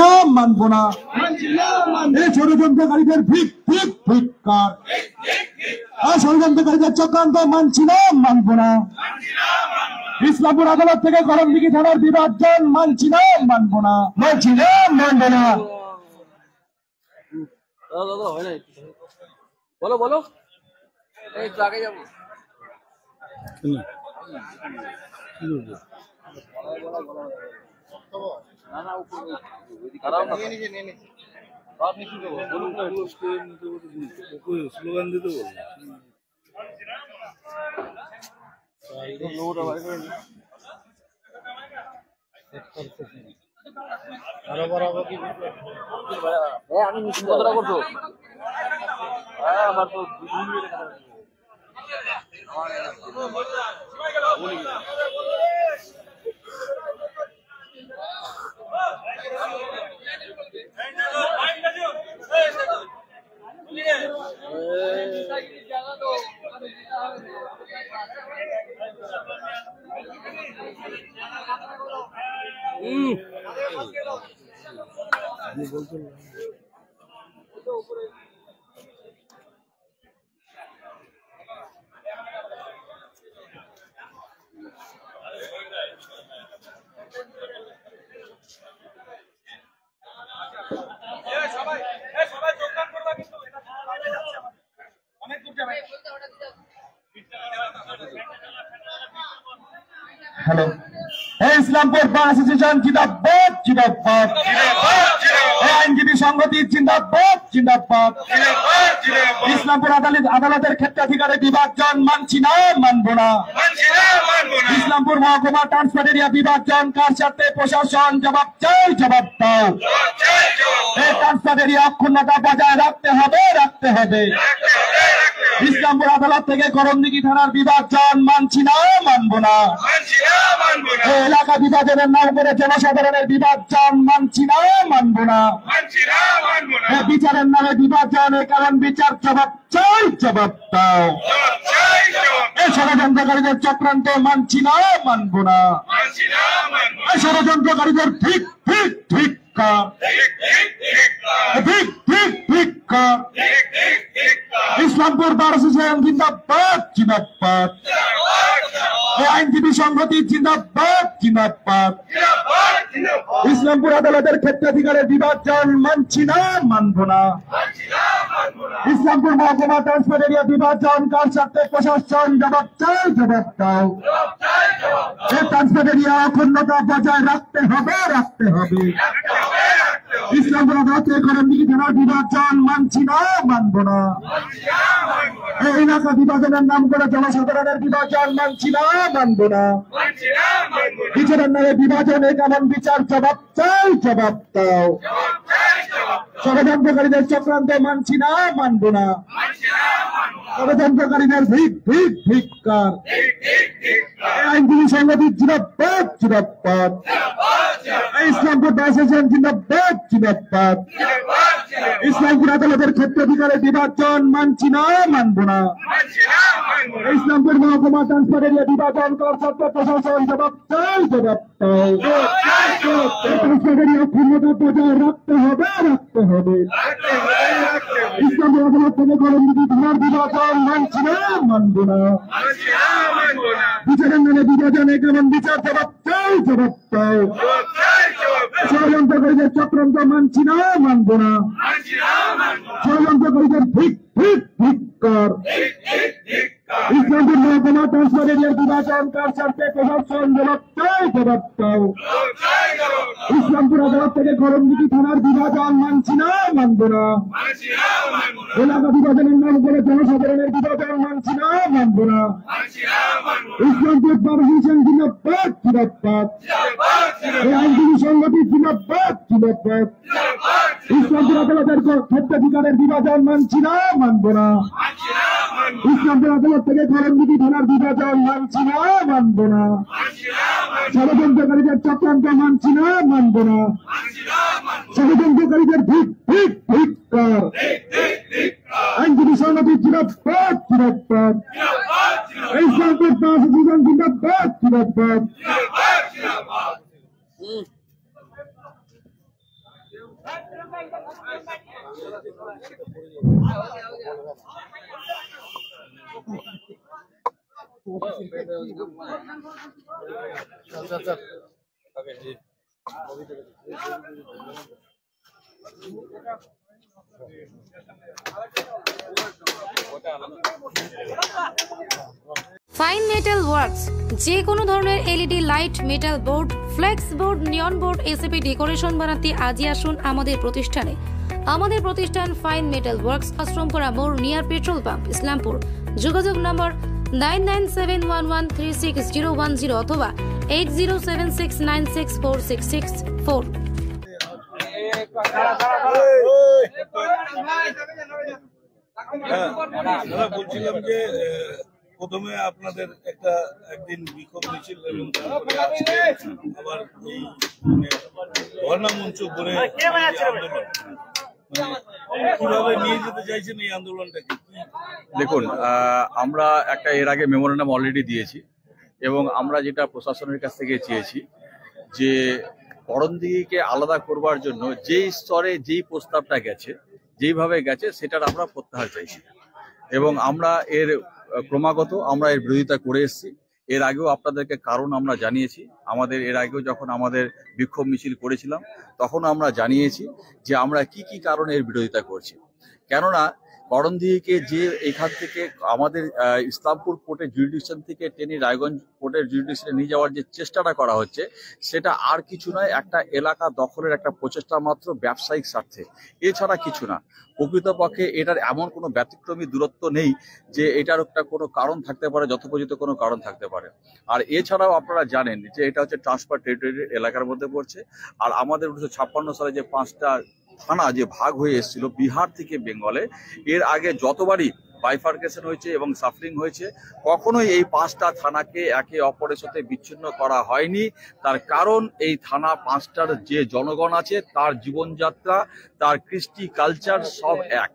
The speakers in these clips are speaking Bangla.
না মানব না, এই ষড়যন্ত্রকারীদের ধিক্কার, ষড়যন্ত্রকারীদের চক্রান্ত মানছি না, মানব না। ইসলামপুর আদালত থেকে করণদিঘি থানার বিভাজন মানছি না, মানব না, মানছি না, মানব না। বলো বলো, এই তো আগে যাবো। না না, স্লোগান দিতে বলবো। আমি মিছিল কতটা করছো? আমার তো হ্যালো, ইসলামপুর বার অ্যাসোসিয়েশন জিন্দাবাদ জিন্দাবাদ, আইনজীবী সংহতি জিন্দাবাদ জিন্দাবাদ। ইসলামপুর আদালতের ক্ষেত্রাধিকারে বিভাজন মানছি না, মানব না। ইসলামপুর মহকুমা ট্রান্সফার এরিয়া বিভাজন কার সাথে? প্রশাসন জবাব চাই, জবাব দাও। এই ট্রান্সফার এরিয়া অক্ষুণ্ণতা বজায় রাখতে হবে, রাখতে হবে। ইসলামপুর আদালত থেকে করণদিঘি থানার বিভাজন মানছি না, মানব না। এলাকা বিভাজনের নাম করে জনসাধারণের বিভাজন মানছি না, মানব না। বিচারের নামে বিভাজন, কারণ বিচার জবাব চাই, জবাব দাও। এই ষড়যন্ত্রকারীদের চক্রান্ত মানছি না, মানব না। এই ষড়যন্ত্রকারীদের ধিক্কার। ইসলামপুর বার অ্যাসোসিয়েশন জিন্দাবাদ জিন্দাবাদ, আইনজীবী সংহতি জিন্দাবাদ জিন্দাবাদ। ইসলামপুর আদালতের ক্ষেত্রাধিকারের বিভাজন মানছি না, মানব না। ইসলামপুর মহকুমা ট্রান্সফার এরিয়া বিভাজন কার সাথে? প্রশাসন জবাব চাই, জবাব দাও। এই ট্রান্সফার এরিয়া অখণ্ডতা বজায় রাখতে হবে, রাখতে হবে। ইসলামপুর আদালতে করণদিঘি থানার বিভাজন মানছি না, মানব না। এই এলাকা বিভাজনের নাম করে জনসাধারণের বিভাজন মানছি না, মানব না। বিচারের নামে বিভাজনে কেমন বিচার? জবাব চাই, জবাব দাও। ষড়যন্ত্রকারীদের চক্রান্ত মানছি না, মানব না। ষড়যন্ত্রকারীদের ধিক্কার। আইনজীবী সংগঠন জিন্দাবাদ জিন্দাবাদ, ইসলামপুর বার অ্যাসোসিয়েশন জিন্দাবাদ জিন্দাবাদ। ইসলামপুর আদালতের ক্ষেত্রাধিকারে বিভাজন মানছি না, মানব না। ইসলামপুর মহকুমা ট্রান্সফার এরিয়া বিভাজন কর সত্ত্বে প্রশাসন জবাব চাই, জবাব দাও। ট্রান্সফার এরিয়া ক্ষমতা বজায় রাখতে হবে, রাখতে হবে। ইসলামপুর আদালত থেকে করণদিঘি থানার বিভাজন মানছি না, মানব না। বিচারের নামে বিভাজনে কেমন বিচার? জবাব চাই, জবাব দাও। ষড়যন্ত্রকারীদের চক্রান্ত মানছি না, মানব না। ষড়যন্ত্রকারীদের ধিক্কার। ইসলামপুর মহকুমা ট্রান্সফার এরিয়ার বিভাজন কার স্বার্থে? প্রশাসন জবাব চাই, জবাব দাও। ইসলামপুর আদালত থেকে করণদিঘি থানার বিভাজন মানছি না, মানব না। এলাকা বিভাজনের নাম করে জনসাধারণের বিভাজন মানছি না, মানব না। ইসলামপুর বার অ্যাসোসিয়েশন জিন্দাবাদ জিন্দাবাদ, আইনজীবী সংগঠন জিন্দাবাদ জিন্দাবাদ। ইসলামপুর আদালতের ক্ষেত্রাধিকারের বিভাজন মানছি না, মানব না। ইসলামপুর আদালত থেকে করণদিঘি থানার বিভাজন মানছি না, মানব না। ষড়যন্ত্রকারীদের চক্রান্ত মানছি না, মানব না। ষড়যন্ত্রকারীদের ধিক্কার। আইনজীবী সংগঠন জিন্দাবাদ জিন্দাবাদ, ইসলামপুর বার অ্যাসোসিয়েশন জিন্দাবাদ জিন্দাবাদ। ফাইন মেটাল ওয়ার্কস যে কোনো ধরনের LED light, metal board, flakes board, নিয়ন বোর্ড, এসএপি ডেকোরেশন বানাতে আজই আসুন আমাদের প্রতিষ্ঠানে। আমাদের প্রতিষ্ঠান ফাইন মেটাল ওয়ার্কস, আশ্রমপুরা মোড়, নিয়ার পেট্রোল পাম্প, ইসলামপুর। যোগাযোগ নম্বর 9971136010 অথবা 8076964664। বলছিলাম যে প্রথমে আপনাদের একদিন বিক্ষোভ মিছিল এবং তারপরে আবার এই ধর্ণা মঞ্চ করে আন্দোলন কিভাবে নিয়ে যেতে চাইছেন এই আন্দোলনটাকে? দেখুন, আমরা একটা এর আগে মেমোরেন্ডাম অলরেডি দিয়েছি এবং আমরা যেটা প্রশাসনের কাছ থেকে চেয়েছি যে করণদিঘিকে আলাদা করবার জন্য যেই স্তরে যেই প্রস্তাবটা গেছে, যেইভাবে গেছে, সেটার আমরা প্রত্যাহার চাইছি এবং আমরা এর ক্রমাগত আমরা এর বিরোধিতা করে এসেছি। এর আগেও আপনাদেরকে কারণ আমরা জানিয়েছি। আমাদের এর আগেও যখন আমাদের বিক্ষোভ মিছিল করেছিলাম তখন আমরা জানিয়েছি যে আমরা কি কি কারণে এর বিরোধিতা করছি। কেননা করণদিঘিকে যে এখান থেকে আমাদের ইসলামপুর কোর্টের জুরিডিকশন থেকে টেনে রায়গঞ্জ কোর্টের জুরিডিকশনে নিয়ে যাওয়ার যে চেষ্টাটা করা হচ্ছে, সেটা আর কিছু নয়, একটা এলাকা দখলের একটা প্রচেষ্টা মাত্র, ব্যবসায়িক স্বার্থে, এছাড়া কিছু না। প্রকৃতপক্ষে এটার এমন কোনো ব্যতিক্রমী দূরত্ব নেই যে এটার একটা কোনো কারণ থাকতে পারে, যথোপযুক্ত কোনো কারণ থাকতে পারে। আর এছাড়াও আপনারা জানেন যে এটা হচ্ছে ট্রান্সফার টেরিটরি এলাকার মধ্যে পড়ছে। আর আমাদের 1956 সালে যে 5টা থানা যে ভাগ হয়ে এসেছিল বিহার থেকে বেঙ্গলে, এর আগে যতবারই বাইফার্কেশন হয়েছে এবং সাফরিং হয়েছে, কখনোই এই 5টা থানাকে একে অপরের সাথে বিচ্ছিন্ন করা হয়নি। তার কারণ এই থানা 5টার যে জনগণ আছে তার জীবনযাত্রা, তার কৃষ্টি, কালচার সব এক।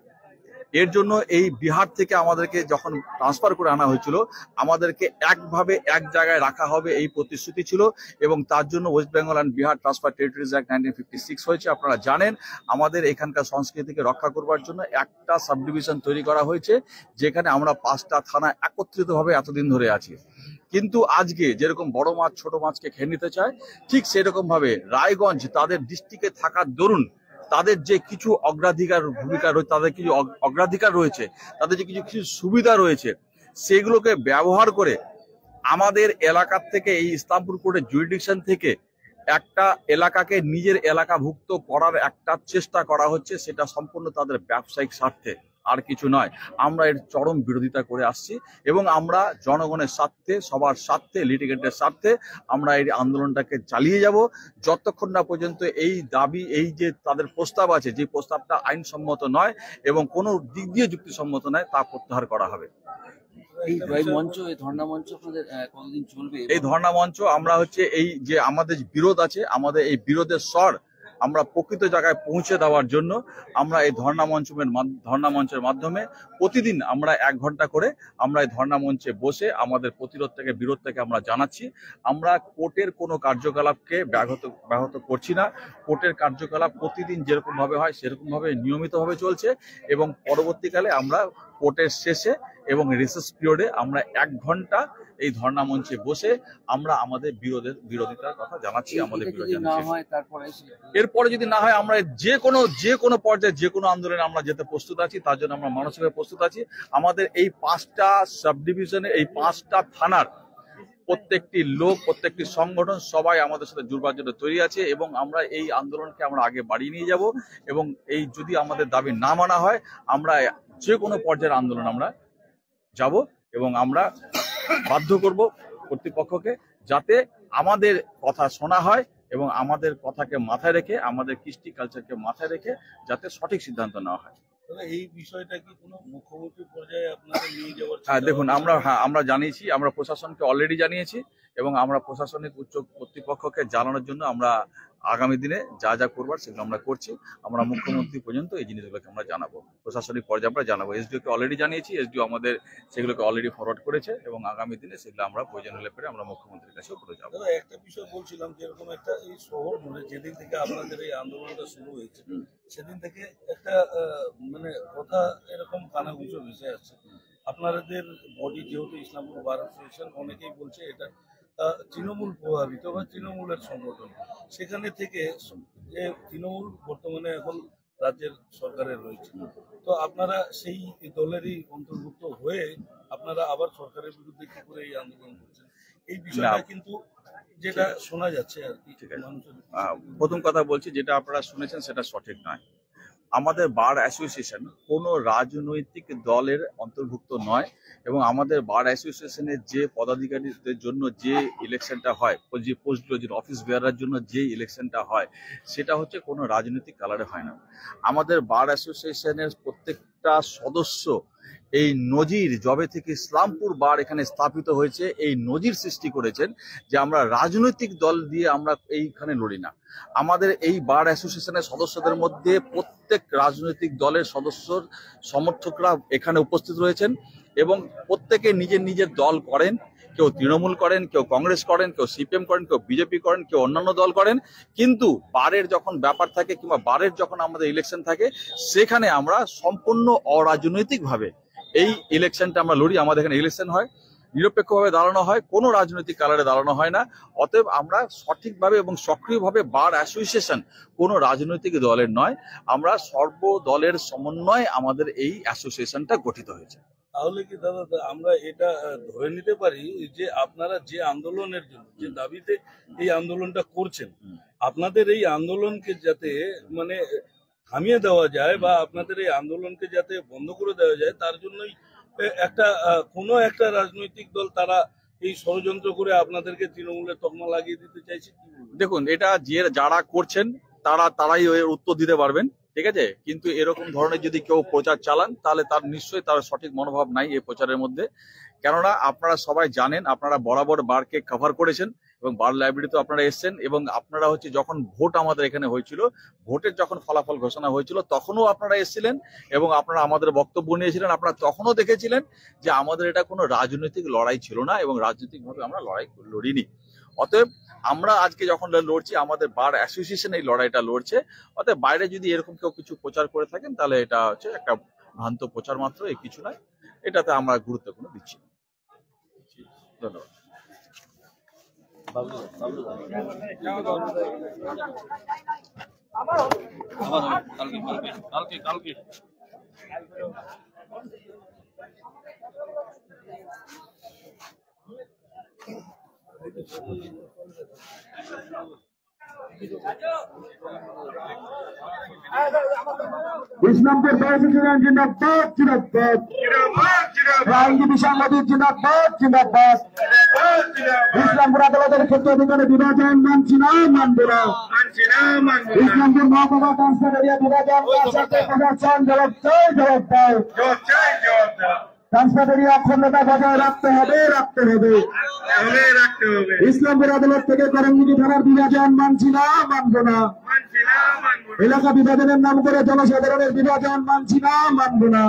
এর জন্য এই বিহার থেকে আমাদেরকে যখন ট্রান্সফার করে আনা হয়েছিল, আমাদেরকে একভাবে এক জায়গায় রাখা হবে এই প্রতিশ্রুতি ছিল এবং তার জন্য West Bengal and Bihar transfer territories act 1956 হয়েছে। আপনারা জানেন আমাদের এখানকার সংস্কৃতিকে রক্ষা করবার জন্য একটা সাব ডিভিশন তৈরি করা হয়েছে, যেখানে আমরা 5টা থানা একত্রিতভাবে এতদিন ধরে আছি। কিন্তু আজকে যেরকম বড় মাছ ছোট মাছকে খেয়ে নিতে চায়, ঠিক সেরকম ভাবে রায়গঞ্জ তাদের ডিস্ট্রিক্টে থাকার দরুন তাদের যে কিছু অগ্রাধিকার ভূমিকা রয়েছে, তাদের কিছু অগ্রাধিকার রয়েছে, তাদের যে কিছু কিছু সুবিধা রয়েছে, সেগুলোকে ব্যবহার করে আমাদের এলাকার থেকে, এই ইসলামপুর কোর্টের জুরিডিকশন থেকে একটা এলাকাকে নিজের এলাকাভুক্ত করার একটা চেষ্টা করা হচ্ছে। সেটা সম্পূর্ণ তাদের ব্যবসায়িক স্বার্থে, আর কিছু নয়। আমরা এর চরম বিরোধিতা করে আসছি এবং আমরা জনগণের স্বার্থে, সবার স্বার্থে, লিটিগেন্টের স্বার্থে আমরা এই আন্দোলনটাকে চালিয়ে যাব যতক্ষণ না পর্যন্ত এই দাবি, এই যে তাদের প্রস্তাব আছে, যে প্রস্তাবটা আইনসম্মত নয় এবং কোনো দিক দিয়ে যুক্তিসম্মত নয়, তা প্রত্যাহার করা হবে। এই মঞ্চ, এই ধর্ণা মঞ্চ আপনাদের কতদিন চলবে? এই ধর্ণা মঞ্চ আমরা হচ্ছে এই যে আমাদের বিরোধ আছে, আমাদের এই বিরোধের স্বর আমরা প্রকৃত জায়গায় পৌঁছে দেওয়ার জন্য আমরা এই ধর্ণা মঞ্চের মাধ্যমে প্রতিদিন আমরা 1 ঘন্টা করে আমরা এই ধর্ণা মঞ্চে বসে আমাদের প্রতিরোধ থেকে, বিরোধ থেকে আমরা জানাচ্ছি। আমরা কোর্টের কোনো কার্যকলাপকে ব্যাহত করছি না। কোর্টের কার্যকলাপ প্রতিদিন যেরকম ভাবে হয় সেরকম ভাবে নিয়মিতভাবে চলছে এবং পরবর্তীকালে আমরা কোর্টের শেষে এবং রিসেস পিরিয়ডে আমরা 1 ঘন্টা এই ধর্ণা মঞ্চে বসে আমরা আমাদের বিরোধিতার কথা জানাচ্ছি, আমাদের বিরোধ জানাচ্ছি। এরপরে যদি না হয় আমরা যে কোনো পর্যায়ে যে কোনো আন্দোলনে আমরা যেতে প্রস্তুত আছি, তার জন্য আমরা মানসিকভাবে প্রস্তুত আছি। আমাদের এই 5টা সাব ডিভিশনে, এই 5টা থানার প্রত্যেকটি লোক, প্রত্যেকটি সংগঠন সবাই আমাদের সাথে জুড়বার জন্য তৈরি আছে এবং আমরা এই আন্দোলনকে আমরা আগে বাড়িয়ে নিয়ে যাব এবং এই যদি আমাদের দাবি না মানা হয়, আমরা যে কোনো পর্যায়ের আন্দোলন আমরা যাব এবং আমরা বাধ্য করব কর্তৃপক্ষকে যাতে আমাদের কথা শোনা হয় এবং আমাদের কথাকে মাথায় রেখে, আমাদের কৃষ্টি কালচারকে মাথায় রেখে যাতে সঠিক সিদ্ধান্ত নেওয়া হয়। এই বিষয়টা কি কোনো মুখ্যমন্ত্রী পর্যায়ে আপনাদের নিয়ে যাওয়ার? হ্যাঁ, দেখুন, আমরা জানিয়েছি, আমরা প্রশাসনকে অলরেডি জানিয়েছি এবং আমরা প্রশাসনিক উচ্চ কর্তৃপক্ষকে জানানোর জন্য আমরা আগামী দিনে যা যা করবার সেগুলো আমরা করছি। আমরা মুখ্যমন্ত্রী পর্যন্ত এই জিনিসগুলোকে আমরা জানাবো, প্রশাসনিক পর্যায়ে আমরা জানাবো। এসডিওকে অলরেডি জানিয়েছি, এসডিও আমাদের সেগুলোকে অলরেডি ফরওয়ার্ড করেছে এবং আগামী দিনে সেগুলো আমরা প্রয়োজন হলে পরে আমরা মুখ্যমন্ত্রীর কাছেও করে যাবো। দাদা একটা বিষয় বলছিলাম, যেরকম একটা এই শহর মানে যেদিন থেকে আপনাদের এই আন্দোলনটা শুরু হয়েছে সেদিন থেকে একটা মানে কথা এরকম কানাঘুষো ভেসে আসছে, আপনাদের বডি যেহেতু ইসলামপুর বার অ্যাসোসিয়েশন, অনেকেই বলছে এটা তৃণমূল প্রভাবিত বা তৃণমূলের সংগঠন, সেখানে থেকে যে তৃণমূল বর্তমানে এখন রাজ্যের সরকারের রয়েছে, তো আপনারা সেই দলেরই অন্তর্ভুক্ত হয়ে আপনারা আবার সরকারের বিরুদ্ধে কি করে এই আন্দোলন করছেন, এই বিষয়টা কিন্তু যেটা শোনা যাচ্ছে আর কি। প্রথম কথা বলছি, যেটা আপনারা শুনেছেন সেটা সঠিক নয়। আমাদের বার অ্যাসোসিয়েশন কোনো রাজনৈতিক দলের অন্তর্ভুক্ত নয় এবং আমাদের বার অ্যাসোসিয়েশনের যে পদাধিকারীদের জন্য যে ইলেকশনটা হয়, যে পোস্ট গ্রাজুয়েট অফিস বেয়ারের জন্য যে ইলেকশনটা হয়, সেটা হচ্ছে কোনো রাজনৈতিক কালারে হয় না। আমাদের বার অ্যাসোসিয়েশনের প্রত্যেকটা সদস্য এই নজির, যবে থেকে ইসলামপুর বার এখানে স্থাপিত হয়েছে, এই নজির সৃষ্টি করেছেন যে আমরা রাজনৈতিক দল দিয়ে আমরা এইখানে লড়ি না। আমাদের এই বার অ্যাসোসিয়েশনের সদস্যদের মধ্যে প্রত্যেক রাজনৈতিক দলের সদস্যর সমর্থকরা এখানে উপস্থিত রয়েছেন এবং প্রত্যেকে নিজের নিজের দল করেন। কেউ তৃণমূল করেন, কেউ কংগ্রেস করেন, কেউ সিপিএম করেন, কেউ বিজেপি করেন, কেউ অন্যান্য দল করেন। কিন্তু বারের যখন ব্যাপার থাকে কিংবা বারের যখন আমাদের ইলেকশন থাকে, সেখানে আমরা সম্পূর্ণ অরাজনৈতিকভাবে এই ইলেকশনটা আমরা লড়ি। আমাদের এখানে ইলেকশন হয়, নিরপেক্ষভাবে দাঁড়ানো হয়, কোনো রাজনৈতিক কালারে দাঁড়ানো হয় না। অতএব আমরা সঠিকভাবে এবং সক্রিয়ভাবে বার অ্যাসোসিয়েশন কোনো রাজনৈতিক দলের নয়, আমরা সর্বদলের সমন্বয়ে আমাদের এই অ্যাসোসিয়েশনটা গঠিত হয়েছে। তাহলে কি দাদা আমরা এটা ধরে নিতে পারি যে আপনারা যে আন্দোলনের জন্য, যে দাবিতে এই আন্দোলনটা করছেন, আপনাদের এই আন্দোলনকে যাতে মানে থামিয়ে দেওয়া যায় বা আপনাদের এই আন্দোলনকে যাতে বন্ধ করে দেওয়া যায়, তার জন্যই একটা কোনো একটা রাজনৈতিক দল তারা এই ষড়যন্ত্র করে আপনাদেরকে তৃণমূলের তকমা লাগিয়ে দিতে চাইছে? দেখুন, এটা যারা করছেন তারাই এর উত্তর দিতে পারবেন, ঠিক আছে। কিন্তু এরকম ধরনের যদি কেউ প্রচার চালান, তাহলে তার নিশ্চয়ই তার সঠিক মনোভাব নাই এই প্রচারের মধ্যে। কেননা আপনারা সবাই জানেন, আপনারা বরাবর বারকে কভার করেছেন এবং বার লাইব্রেরিতে আপনারা এসেছেন এবং আপনারা হচ্ছে যখন ভোট আমাদের এখানে হয়েছিল, ভোটের যখন ফলাফল ঘোষণা হয়েছিল, তখনও আপনারা এসেছিলেন এবং আপনারা আমাদের বক্তব্য নিয়েছিলেন। আপনারা তখনও দেখেছিলেন যে আমাদের এটা কোনো রাজনৈতিক লড়াই ছিল না এবং রাজনৈতিকভাবে আমরা লড়িনি। অতএব আমরা আজকে যখন লড়ছি, আমাদের বার অ্যাসোসিয়েশন এই লড়াইটা লড়ছে। অতএব বাইরে যদি এরকম কেউ কিছু প্রচার করে থাকেন, তাহলে এটা হচ্ছে একটা ভ্রান্ত প্রচার মাত্র, এই কিছু নয়। এটাতে আমরা গুরুত্ব কোনো দিচ্ছি না। ধন্যবাদ। কালকে ইসলামপুর বার অ্যাসোসিয়েশন জিন্দাবাদ, জিন্দাবাদ। আইনজীবী সংগঠন জিন্দাবাদ, জিন্দাবাদ। ইসলামপুর আদালতের ক্ষেত্রে অধিকারে বিভাজন মানছি না, মানব না। ইসলামপুর মহকুমা ট্রান্সফার এরিয়া বিভাজন প্রশাসন জবাব চাই, জবাব দাও। ট্রান্সফার এরিয়া অখণ্ডতা বজায় রাখতে হবে, রাখতে হবে। ইসলামপুর আদালত থেকে করঙ্গিনী থানার বিভাজন মানছি না, মানব না। এলাকা বিভাজনের নাম করে জনসাধারণের বিভাজন মানছি না, মানব না।